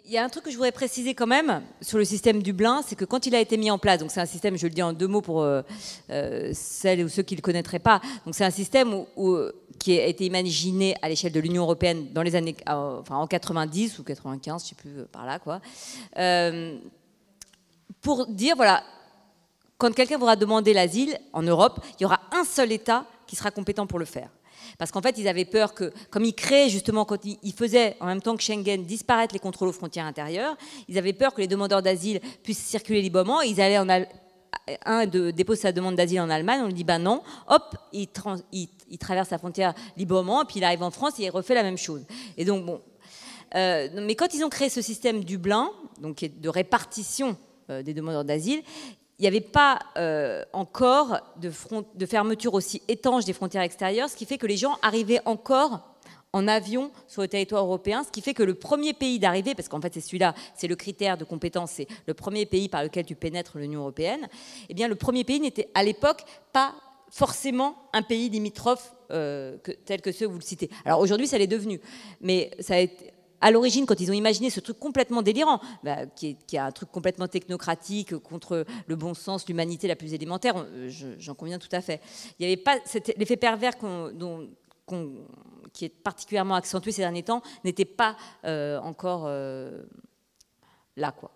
Il y a un truc que je voudrais préciser quand même sur le système Dublin, c'est que quand il a été mis en place, donc c'est un système, je le dis en 2 mots pour celles ou ceux qui ne le connaîtraient pas, donc c'est un système qui a été imaginé à l'échelle de l'Union européenne dans les années, enfin en 90 ou 95, je ne sais plus, par là quoi, pour dire voilà, quand quelqu'un voudra demander l'asile en Europe, il y aura un seul État qui sera compétent pour le faire. Parce qu'en fait, ils avaient peur que, comme ils créaient justement, quand ils faisaient en même temps que Schengen disparaître les contrôles aux frontières intérieures, ils avaient peur que les demandeurs d'asile puissent circuler librement. Ils allaient dépose sa demande d'asile en Allemagne, on lui dit ben non, hop, il traverse la frontière librement, et puis il arrive en France et il refait la même chose. Et donc bon, mais quand ils ont créé ce système Dublin, donc de répartition des demandeurs d'asile, il n'y avait pas encore de fermeture aussi étanche des frontières extérieures, ce qui fait que les gens arrivaient encore en avion sur le territoire européen, ce qui fait que le premier pays d'arrivée, parce qu'en fait c'est celui-là, c'est le critère de compétence, c'est le premier pays par lequel tu pénètres l'Union européenne, eh bien le premier pays n'était à l'époque pas forcément un pays limitrophe tel que ceux que vous le citez. Alors aujourd'hui ça l'est devenu, mais ça a été... À l'origine, quand ils ont imaginé ce truc complètement délirant, qui est un truc complètement technocratique, contre le bon sens, l'humanité la plus élémentaire, j'en conviens tout à fait. Il n'y avait pas l'effet pervers qui est particulièrement accentué ces derniers temps, n'était pas encore là, quoi.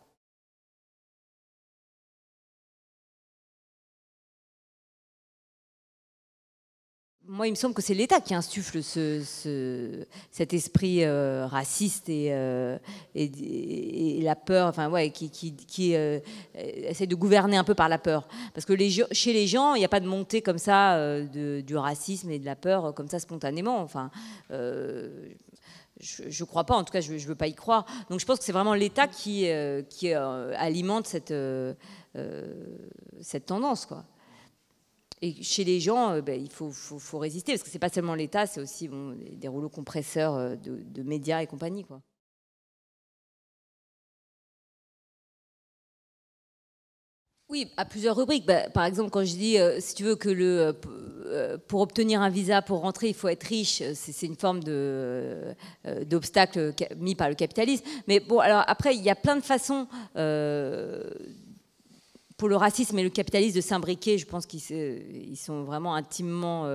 Moi, il me semble que c'est l'État qui insuffle cet esprit raciste et la peur, enfin ouais, qui essaie de gouverner un peu par la peur. Parce que chez les gens, il n'y a pas de montée comme ça du racisme et de la peur comme ça spontanément. Enfin, je ne crois pas, en tout cas, je ne veux pas y croire. Donc je pense que c'est vraiment l'État qui alimente cette tendance, quoi. Et chez les gens, il faut résister, parce que c'est pas seulement l'État, c'est aussi des rouleaux compresseurs de médias et compagnie, quoi. Oui, à plusieurs rubriques. Par exemple, quand je dis, si tu veux que pour obtenir un visa pour rentrer, il faut être riche, c'est une forme d'obstacle mis par le capitalisme. Mais bon, alors après, il y a plein de façons pour le racisme et le capitalisme de s'imbriquer. Je pense qu'ils sont vraiment intimement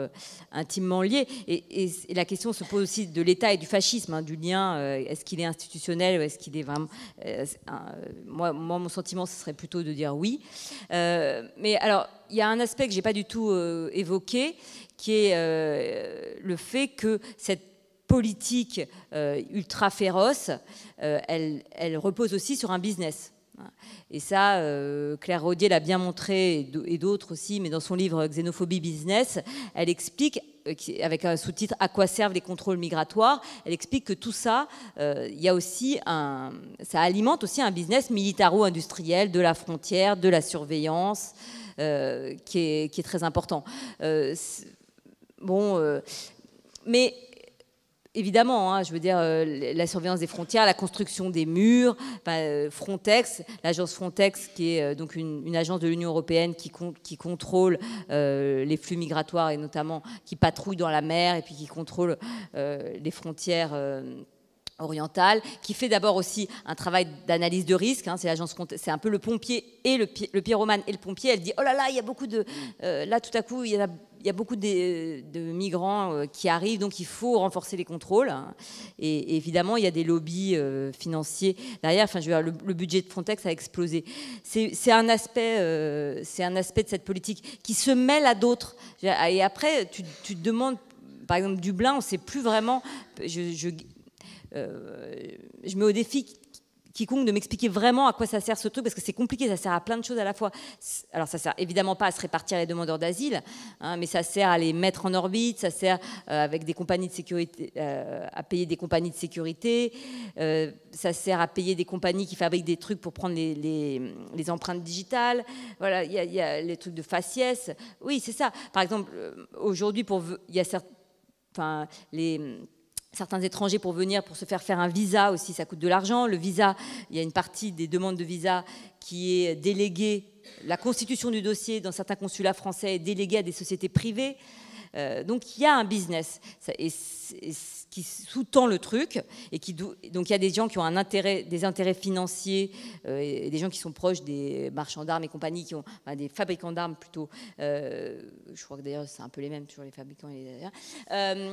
liés. Et la question se pose aussi de l'État et du fascisme, hein, du lien. Est-ce qu'il est institutionnel ou est-ce qu'il est vraiment... moi, mon sentiment, ce serait plutôt de dire oui. Mais alors, il y a un aspect que je n'ai pas du tout évoqué, qui est le fait que cette politique ultra féroce, elle repose aussi sur un business. Et ça, Claire Rodier l'a bien montré, et d'autres aussi, mais dans son livre Xénophobie Business, elle explique, avec un sous-titre « À quoi servent les contrôles migratoires ?», elle explique que tout ça, y a aussi ça alimente aussi un business militaro-industriel de la frontière, de la surveillance, qui est très important. Mais... Évidemment, hein, je veux dire, la surveillance des frontières, la construction des murs, Frontex, l'agence Frontex, qui est donc une agence de l'Union européenne qui contrôle les flux migratoires et notamment qui patrouille dans la mer et puis qui contrôle les frontières orientale, qui fait d'abord aussi un travail d'analyse de risque, hein, c'est l'agence Frontex, c'est un peu le pompier et le pyromane et le pompier. Elle dit oh là là, il y a beaucoup de là tout à coup il y a beaucoup de migrants qui arrivent, donc il faut renforcer les contrôles, hein. Et évidemment il y a des lobbies financiers derrière. Enfin, je veux dire, le budget de Frontex a explosé. C'est un aspect de cette politique qui se mêle à d'autres. Et après tu te demandes, par exemple Dublin, on ne sait plus vraiment. Je mets au défi quiconque de m'expliquer vraiment à quoi ça sert ce truc, parce que c'est compliqué, ça sert à plein de choses à la fois. Alors ça sert évidemment pas à se répartir les demandeurs d'asile, hein, mais ça sert à les mettre en orbite, ça sert avec des compagnies de sécurité, à payer des compagnies de sécurité, ça sert à payer des compagnies qui fabriquent des trucs pour prendre les empreintes digitales. Voilà, il y a les trucs de faciès. Oui, c'est ça. Par exemple, aujourd'hui, il y a certains étrangers pour venir, pour se faire un visa aussi, ça coûte de l'argent. Le visa, il y a une partie des demandes de visa qui est déléguée, la constitution du dossier dans certains consulats français est déléguée à des sociétés privées. Donc il y a un business qui sous-tend le truc, et donc il y a des gens qui ont des intérêts financiers, et des gens qui sont proches des marchands d'armes et compagnie, des fabricants d'armes plutôt. Je crois que d'ailleurs c'est un peu les mêmes, toujours les fabricants et les...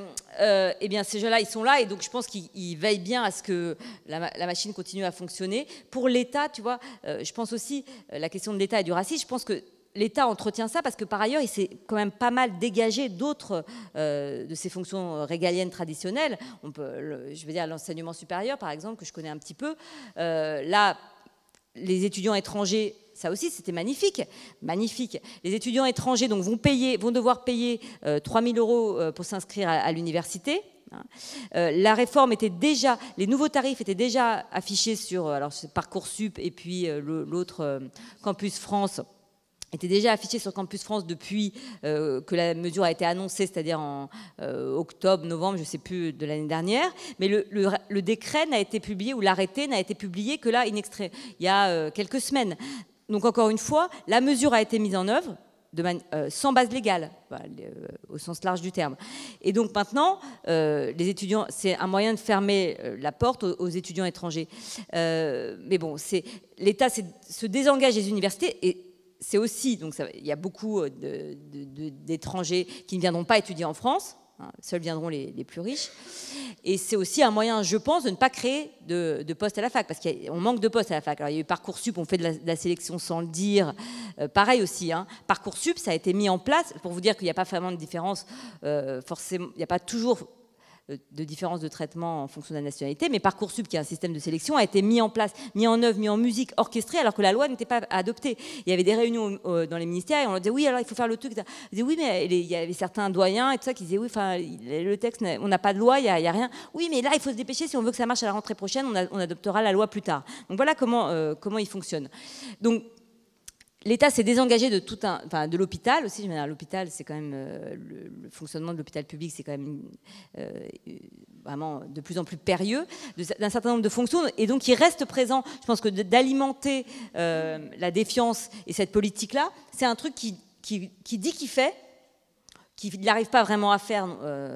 eh bien ces gens-là, ils sont là, et donc je pense qu'ils veillent bien à ce que la machine continue à fonctionner. Pour l'État, tu vois, je pense aussi, la question de l'État et du racisme, je pense que l'État entretient ça parce que par ailleurs, il s'est quand même pas mal dégagé d'autres de ses fonctions régaliennes traditionnelles. Je veux dire l'enseignement supérieur, par exemple, que je connais un petit peu. Là, les étudiants étrangers, ça aussi, c'était magnifique, magnifique. Les étudiants étrangers donc, vont devoir payer 3 000 € pour s'inscrire à l'université. La réforme était déjà, les nouveaux tarifs étaient déjà affichés sur Parcoursup, et puis l'autre Campus France était déjà affiché sur Campus France depuis que la mesure a été annoncée, c'est-à-dire en octobre, novembre, je ne sais plus, de l'année dernière. Mais le décret n'a été publié, ou l'arrêté n'a été publié que là, il y a quelques semaines. Donc encore une fois, la mesure a été mise en œuvre sans base légale, au sens large du terme. Et donc maintenant, les étudiants, c'est un moyen de fermer la porte aux étudiants étrangers. Mais bon, l'État se désengage des universités, et c'est aussi, donc il y a beaucoup d'étrangers qui ne viendront pas étudier en France, seuls viendront les plus riches, et c'est aussi un moyen, je pense, de ne pas créer de postes à la fac, parce qu'on manque de postes à la fac. Alors il y a eu Parcoursup, on fait de la sélection sans le dire, pareil aussi, Parcoursup, ça a été mis en place, pour vous dire qu'il n'y a pas vraiment de différence, forcément, il n'y a pas toujours de différence de traitement en fonction de la nationalité, mais Parcoursup, qui est un système de sélection, a été mis en place, mis en œuvre, mis en musique, orchestré, alors que la loi n'était pas adoptée. Il y avait des réunions dans les ministères, et on leur disait, oui, alors il faut faire le truc. Ils disaient, oui, mais il y avait certains doyens et tout ça qui disaient, oui, enfin, le texte, on n'a pas de loi, il n'y a rien. Oui, mais là, il faut se dépêcher, si on veut que ça marche à la rentrée prochaine, on adoptera la loi plus tard. Donc voilà comment il fonctionne. Donc, l'État s'est désengagé de l'hôpital aussi. L'hôpital, c'est quand même le fonctionnement de l'hôpital public, c'est quand même vraiment de plus en plus périlleux d'un certain nombre de fonctions, et donc il reste présent. Je pense que d'alimenter la défiance et cette politique-là, c'est un truc qui dit qu'il fait, qu'ils n'arrivent pas vraiment à faire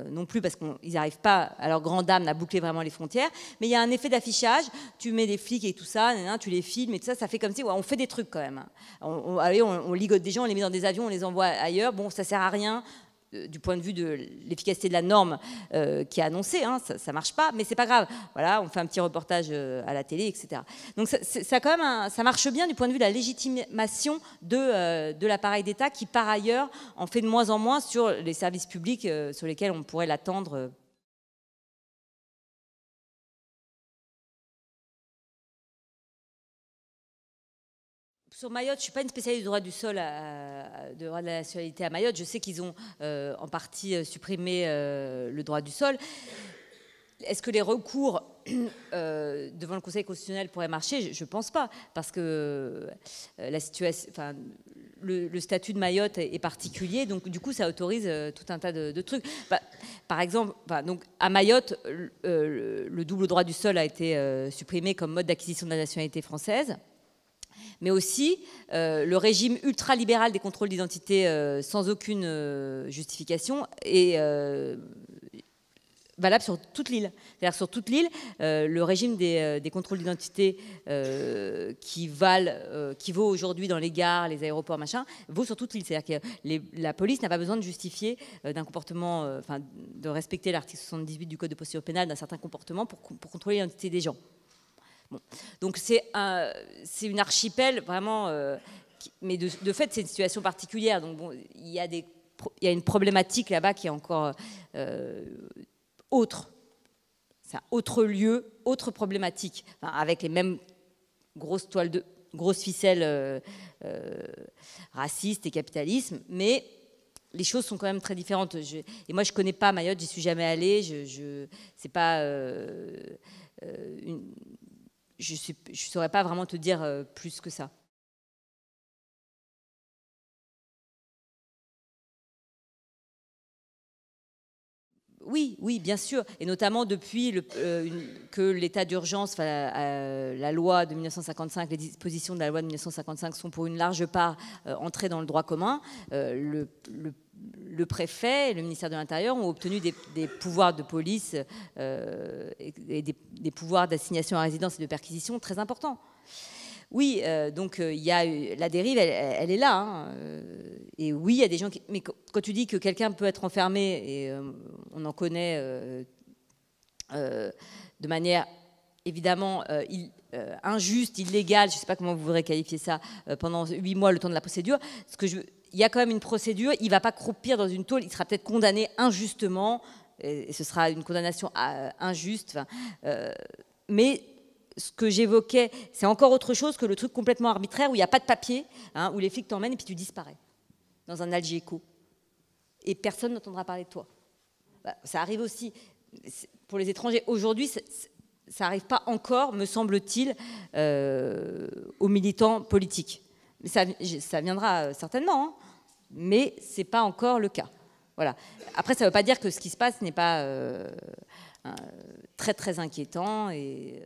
non plus, parce qu'ils n'arrivent pas, à leur grande dame, à boucler vraiment les frontières. Mais il y a un effet d'affichage, tu mets des flics et tout ça, tu les filmes et tout ça, ça fait comme si, ouais, on fait des trucs quand même. On ligote des gens, on les met dans des avions, on les envoie ailleurs. Bon, ça ne sert à rien du point de vue de l'efficacité de la norme qui est annoncée, ça ne marche pas, mais c'est pas grave. Voilà, on fait un petit reportage à la télé, etc. Donc ça, quand même ça marche bien du point de vue de la légitimation de l'appareil d'État, qui par ailleurs en fait de moins en moins sur les services publics sur lesquels on pourrait l'attendre. Sur Mayotte, je ne suis pas une spécialiste du droit du sol, de droit de la nationalité à Mayotte. Je sais qu'ils ont en partie supprimé le droit du sol. Est-ce que les recours devant le Conseil constitutionnel pourraient marcher? Je ne pense pas, parce que la situation, le statut de Mayotte est particulier, donc du coup ça autorise tout un tas de trucs. Par exemple, donc à Mayotte, le double droit du sol a été supprimé comme mode d'acquisition de la nationalité française. Mais aussi le régime ultralibéral des contrôles d'identité sans aucune justification est valable sur toute l'île. C'est-à-dire sur toute l'île, le régime des contrôles d'identité qui vaut aujourd'hui dans les gares, les aéroports, machin, vaut sur toute l'île. C'est-à-dire que la police n'a pas besoin de justifier d'un comportement, de respecter l'article 78 du Code de procédure pénale d'un certain comportement pour contrôler l'identité des gens. Bon. Donc c'est une archipel vraiment, mais de fait c'est une situation particulière. Donc bon, il y a une problématique là-bas qui est encore autre. C'est un autre lieu, autre problématique, avec les mêmes grosses ficelles racistes et capitalisme, mais les choses sont quand même très différentes. Et moi je connais pas Mayotte, j'y suis jamais allée. C'est pas je ne saurais pas vraiment te dire plus que ça. Oui, oui, bien sûr, et notamment depuis que l'état d'urgence, la loi de 1955, les dispositions de la loi de 1955 sont pour une large part entrées dans le droit commun. le préfet et le ministère de l'Intérieur ont obtenu des pouvoirs de police et des pouvoirs d'assignation à résidence et de perquisition très importants. Oui, donc il y a la dérive, elle est là. Hein, et oui, il y a des gens qui... Mais quand tu dis que quelqu'un peut être enfermé, et on en connaît de manière évidemment injuste, illégale, je ne sais pas comment vous voudrez qualifier ça, pendant 8 mois, le temps de la procédure, il y a quand même une procédure, il ne va pas croupir dans une tôle, il sera peut-être condamné injustement, et ce sera une condamnation injuste, mais ce que j'évoquais, c'est encore autre chose que le truc complètement arbitraire où il n'y a pas de papier, hein, où les flics t'emmènent et puis tu disparais dans un Algéco. Et personne n'entendra parler de toi. Bah, ça arrive aussi pour les étrangers. Aujourd'hui, ça n'arrive pas encore, me semble-t-il, aux militants politiques. Mais ça viendra certainement, hein, mais ce n'est pas encore le cas. Voilà. Après, ça ne veut pas dire que ce qui se passe n'est pas très, très inquiétant. Et